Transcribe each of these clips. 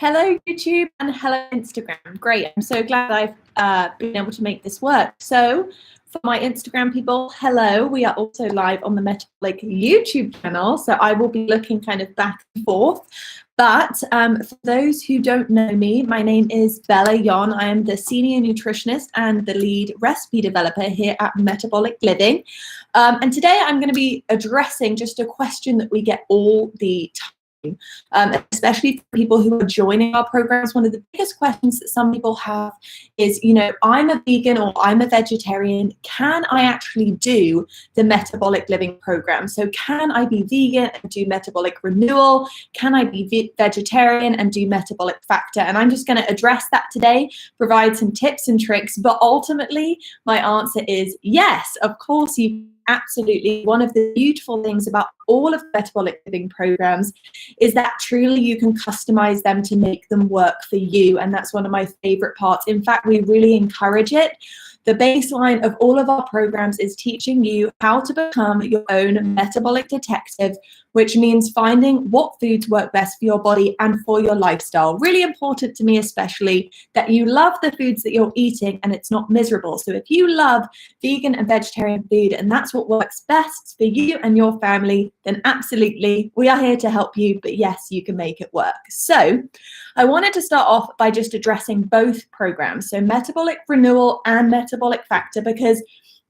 Hello, YouTube, and hello, Instagram. Great. I'm so glad I've been able to make this work. So for my Instagram people, hello. We are also live on the Metabolic YouTube channel. So I will be looking kind of back and forth. But for those who don't know me, my name is Bella Yon. I am the senior nutritionist and the lead recipe developer here at Metabolic Living. And today I'm going to be addressing just a question that we get all the time. Especially for people who are joining our programs. One of the biggest questions that some people have is, I'm a vegan or I'm a vegetarian. Can I actually do the Metabolic Living program? So can I be vegan and do metabolic renewal? Can I be vegetarian and do metabolic factor? And I'm just going to address that today, provide some tips and tricks. But ultimately, my answer is yes, of course you absolutely. One of the beautiful things about all of Metabolic Living programs is that truly you can customize them to make them work for you. And that's one of my favorite parts. In fact, we really encourage it. The baseline of all of our programs is teaching you how to become your own metabolic detective, which means finding what foods work best for your body and for your lifestyle. Really important to me, especially that you love the foods that you're eating and it's not miserable. So if you love vegan and vegetarian food and that's what works best for you and your family, then absolutely, we are here to help you. But yes, you can make it work. So I wanted to start off by just addressing both programs, so metabolic renewal and metabolic factor, because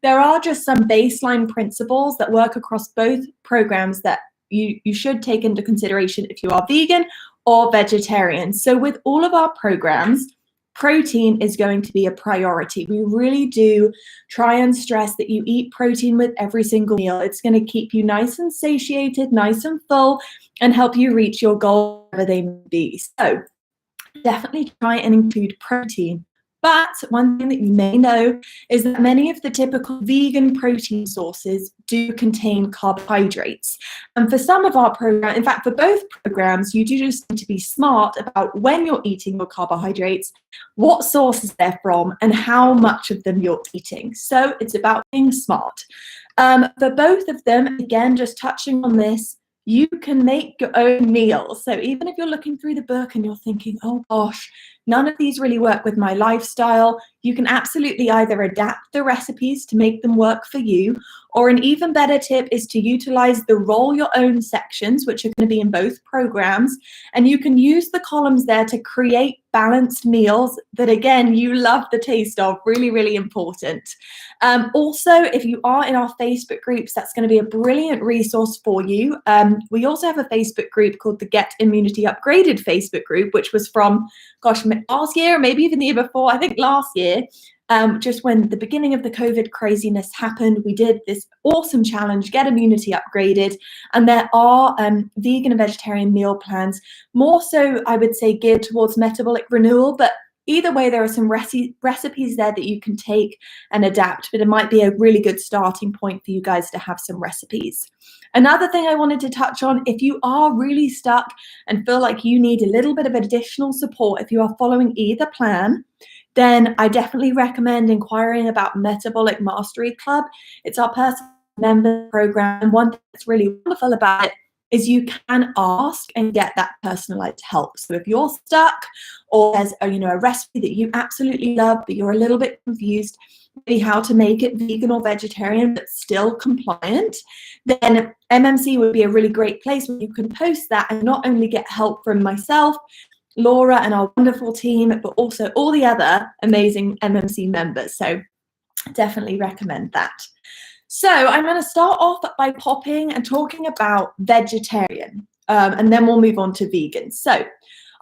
there are just some baseline principles that work across both programs that you should take into consideration if you are vegan or vegetarian. So with all of our programs, protein is going to be a priority. We really do try and stress that you eat protein with every single meal. It's going to keep you nice and satiated, nice and full, and help you reach your goal, whatever they may be. So definitely try and include protein. But one thing that you may know is that many of the typical vegan protein sources do contain carbohydrates. And for some of our programs, in fact, for both programs, you do just need to be smart about when you're eating your carbohydrates, what sources they're from, and how much of them you're eating. So it's about being smart. For both of them, again, just touching on this, you can make your own meals. So even if you're looking through the book and you're thinking, oh gosh, none of these really work with my lifestyle, you can absolutely either adapt the recipes to make them work for you, or an even better tip is to utilize the roll your own sections, which are going to be in both programs, and you can use the columns there to create balanced meals that, again, you love the taste of. Really, really important. Also, if you are in our Facebook groups, that's going to be a brilliant resource for you. We also have a Facebook group called the Get Immunity Upgraded Facebook group, which was from, gosh, last year, or maybe even the year before, I think last year. Just when the beginning of the COVID craziness happened, we did this awesome challenge, Get Immunity Upgraded, and there are vegan and vegetarian meal plans, more so I would say geared towards metabolic renewal, but either way there are some recipes there that you can take and adapt, but it might be a really good starting point for you guys to have some recipes. Another thing I wanted to touch on, if you are really stuck and feel like you need a little bit of additional support, if you are following either plan, then I definitely recommend inquiring about Metabolic Mastery Club. It's our personal member program. And one thing that's really wonderful about it is you can ask and get that personalized help. So if you're stuck or there's a recipe that you absolutely love, but you're a little bit confused, maybe how to make it vegan or vegetarian, but still compliant, then MMC would be a really great place where you can post that and not only get help from myself, Laura, and our wonderful team, but also all the other amazing MMC members. So definitely recommend that. So I'm going to start off by popping and talking about vegetarian, and then we'll move on to vegan. So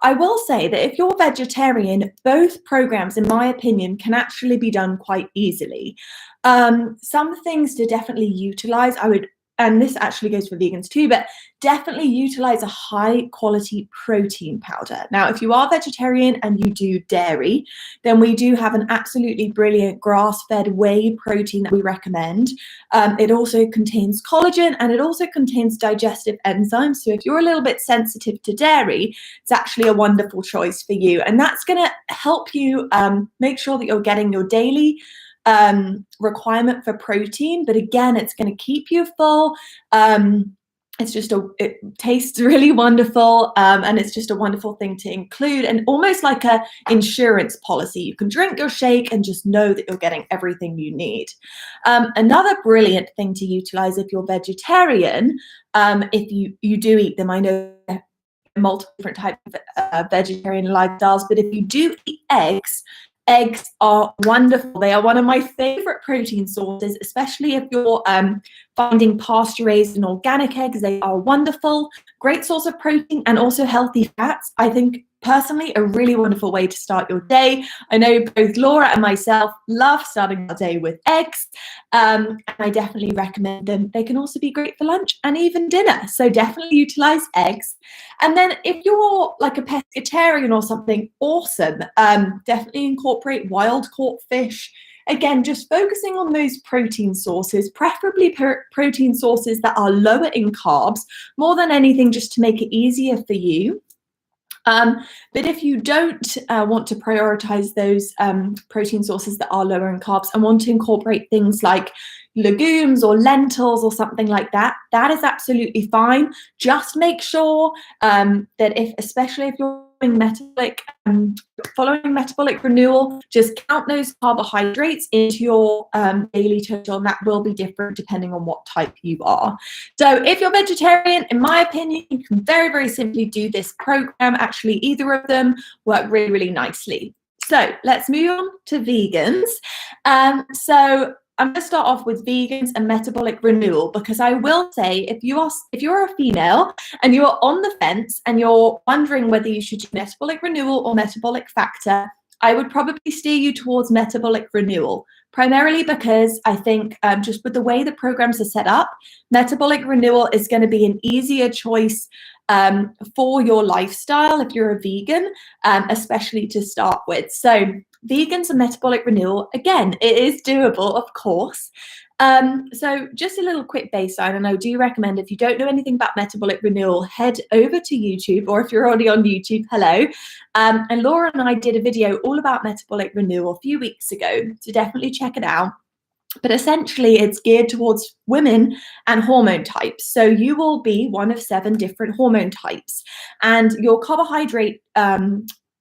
I will say that if you're vegetarian, both programs, in my opinion, can actually be done quite easily. Some things to definitely utilize, and this actually goes for vegans too, but definitely utilize a high quality protein powder. Now, if you are vegetarian and you do dairy, then we do have an absolutely brilliant grass-fed whey protein that we recommend. It also contains collagen and it also contains digestive enzymes. So if you're a little bit sensitive to dairy, it's actually a wonderful choice for you. And that's going to help you make sure that you're getting your daily requirement for protein, but again, it's going to keep you full. it tastes really wonderful, and it's just a wonderful thing to include, and almost like a insurance policy. You can drink your shake and just know that you're getting everything you need. Another brilliant thing to utilize if you're vegetarian, if you do eat them, I know multiple different types of vegetarian lifestyles, but if you do eat eggs, eggs are wonderful. They are one of my favorite protein sources, especially if you're finding pasture-raised and organic eggs. They are wonderful, great source of protein and also healthy fats. I think personally a really wonderful way to start your day. I know both Laura and myself love starting our day with eggs, and I definitely recommend them. They can also be great for lunch and even dinner, so definitely utilize eggs. And then if you're like a pescatarian or something, awesome, definitely incorporate wild caught fish. Again, just focusing on those protein sources, preferably protein sources that are lower in carbs, more than anything, just to make it easier for you. But if you don't want to prioritize those protein sources that are lower in carbs and want to incorporate things like legumes or lentils or something like that, that is absolutely fine. Just make sure that especially if you're following metabolic renewal, just count those carbohydrates into your daily total, and that will be different depending on what type you are. So if you're vegetarian, in my opinion, you can very, very simply do this program. Actually, either of them work really, really nicely. So let's move on to vegans. So I'm going to start off with vegans and metabolic renewal, because I will say if you're a female and you're on the fence and you're wondering whether you should do metabolic renewal or metabolic factor, I would probably steer you towards metabolic renewal, primarily because I think just with the way the programs are set up, metabolic renewal is going to be an easier choice for your lifestyle if you're a vegan, especially to start with. So vegans and metabolic renewal, again, it is doable, of course. So just a little quick baseline, and I do recommend, if you don't know anything about metabolic renewal, head over to YouTube, or if you're already on YouTube, hello. And Laura and I did a video all about metabolic renewal a few weeks ago, so definitely check it out. But essentially, it's geared towards women and hormone types. So you will be one of 7 different hormone types, and your carbohydrate,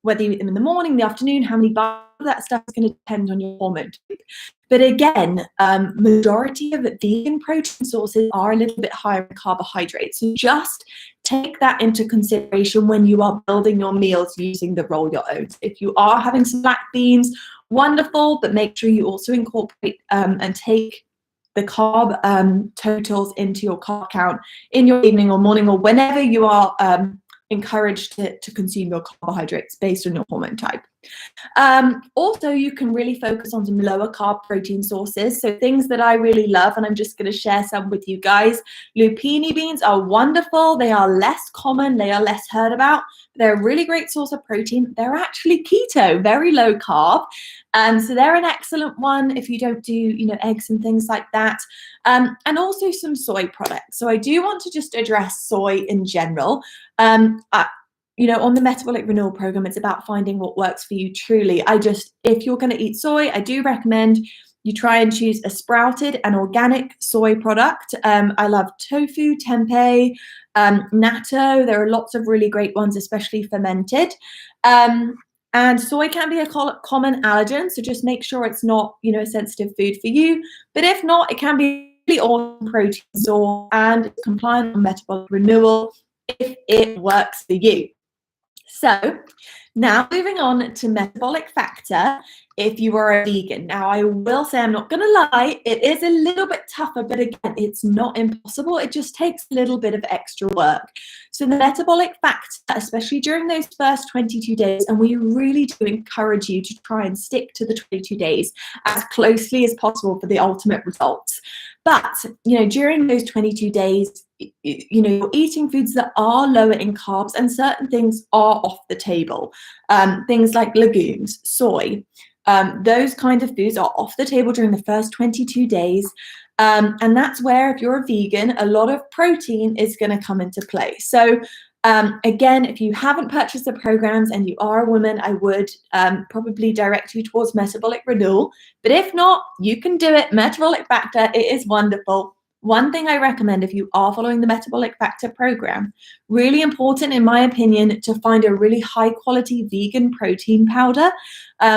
whether you eat them in the morning, the afternoon, how many bars, that stuff is going to depend on your hormone type. But again, majority of vegan protein sources are a little bit higher in carbohydrates. So just take that into consideration when you are building your meals using the Roll Your Oats. If you are having some black beans, wonderful, but make sure you also incorporate and take the carb totals into your carb count in your evening or morning, or whenever you are encouraged to consume your carbohydrates based on your hormone type. Also, you can really focus on some lower carb protein sources. So things that I really love, and I'm just going to share some with you guys. Lupini beans are wonderful. They are less common. They are less heard about. They're a really great source of protein. They're actually keto, very low carb. So they're an excellent one if you don't do, eggs and things like that. And also some soy products. So I do want to just address soy in general. On the metabolic renewal program, it's about finding what works for you truly. If you're going to eat soy, I do recommend you try and choose a sprouted and organic soy product. I love tofu, tempeh, natto. There are lots of really great ones, especially fermented. And soy can be a common allergen, so just make sure it's not, a sensitive food for you. But if not, it can be really awesome protein source and compliant on metabolic renewal if it works for you. So now moving on to metabolic factor if you are a vegan. Now, I will say, I'm not going to lie, it is a little bit tougher, but again, it's not impossible. It just takes a little bit of extra work. So the metabolic factor, especially during those first 22 days, and we really do encourage you to try and stick to the 22 days as closely as possible for the ultimate results. But, during those 22 days, you're eating foods that are lower in carbs, and certain things are off the table. Things like legumes, soy, those kind of foods are off the table during the first 22 days. And that's where, if you're a vegan, a lot of protein is going to come into play. So again, if you haven't purchased the programs and you are a woman, I would probably direct you towards metabolic renewal. But if not, you can do it. Metabolic factor, it is wonderful. one thing I recommend if you are following the Metabolic Factor program, really important in my opinion, to find a really high quality vegan protein powder.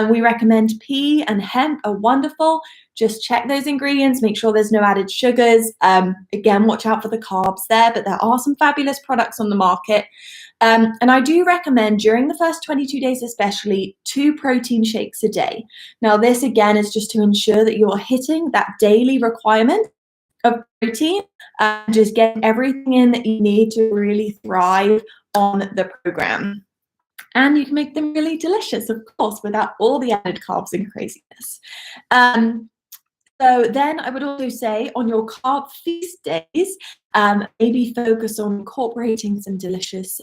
We recommend pea and hemp are wonderful. Just check those ingredients, make sure there's no added sugars. Again, watch out for the carbs there, but there are some fabulous products on the market. And I do recommend during the first 22 days especially 2 protein shakes a day. Now this again is just to ensure that you're hitting that daily requirement of protein, just get everything in that you need to really thrive on the program. And you can make them really delicious, of course, without all the added carbs and craziness. So then I would also say on your carb feast days, maybe focus on incorporating some delicious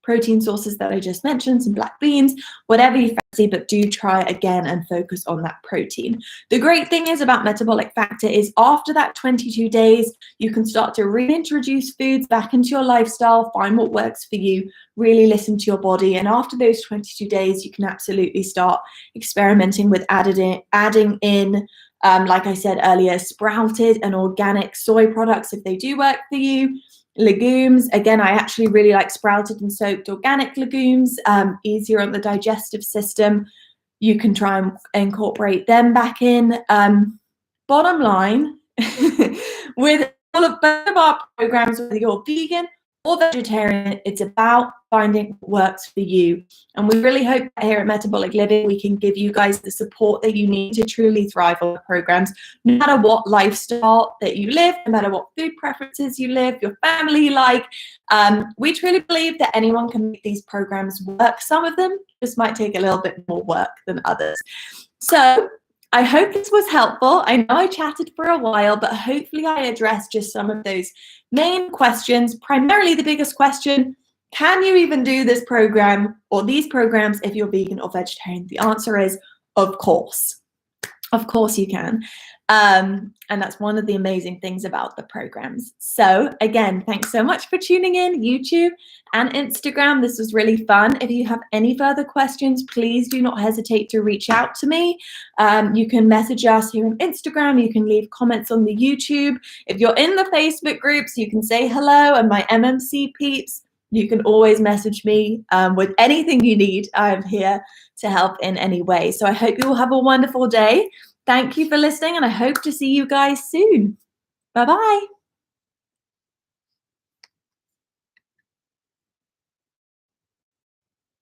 protein sources that I just mentioned, some black beans, whatever you fancy, but do try again and focus on that protein. The great thing is about Metabolic Factor is after that 22 days, you can start to reintroduce foods back into your lifestyle, find what works for you, really listen to your body. And after those 22 days, you can absolutely start experimenting with adding in like I said earlier, sprouted and organic soy products if they do work for you. Legumes, again, I actually really like sprouted and soaked organic legumes, easier on the digestive system. You can try and incorporate them back in. Bottom line, with all of both of our programs, whether you're vegan or vegetarian, it's about finding what works for you. And we really hope that here at Metabolic Living, we can give you guys the support that you need to truly thrive on the programs, no matter what lifestyle that you live, no matter what food preferences you live, your family like. We truly believe that anyone can make these programs work. Some of them just might take a little bit more work than others. So I hope this was helpful. I know I chatted for a while, but hopefully I addressed just some of those main questions. Primarily the biggest question, can you even do this program or these programs if you're vegan or vegetarian? The answer is, of course. Of course you can. And that's one of the amazing things about the programs. So again, thanks so much for tuning in, YouTube and Instagram. This was really fun. If you have any further questions, please do not hesitate to reach out to me. You can message us here on Instagram. You can leave comments on the YouTube. If you're in the Facebook groups, you can say hello. And my MMC peeps, you can always message me with anything you need. I'm here to help in any way. So I hope you will have a wonderful day. Thank you for listening, and I hope to see you guys soon. Bye-bye.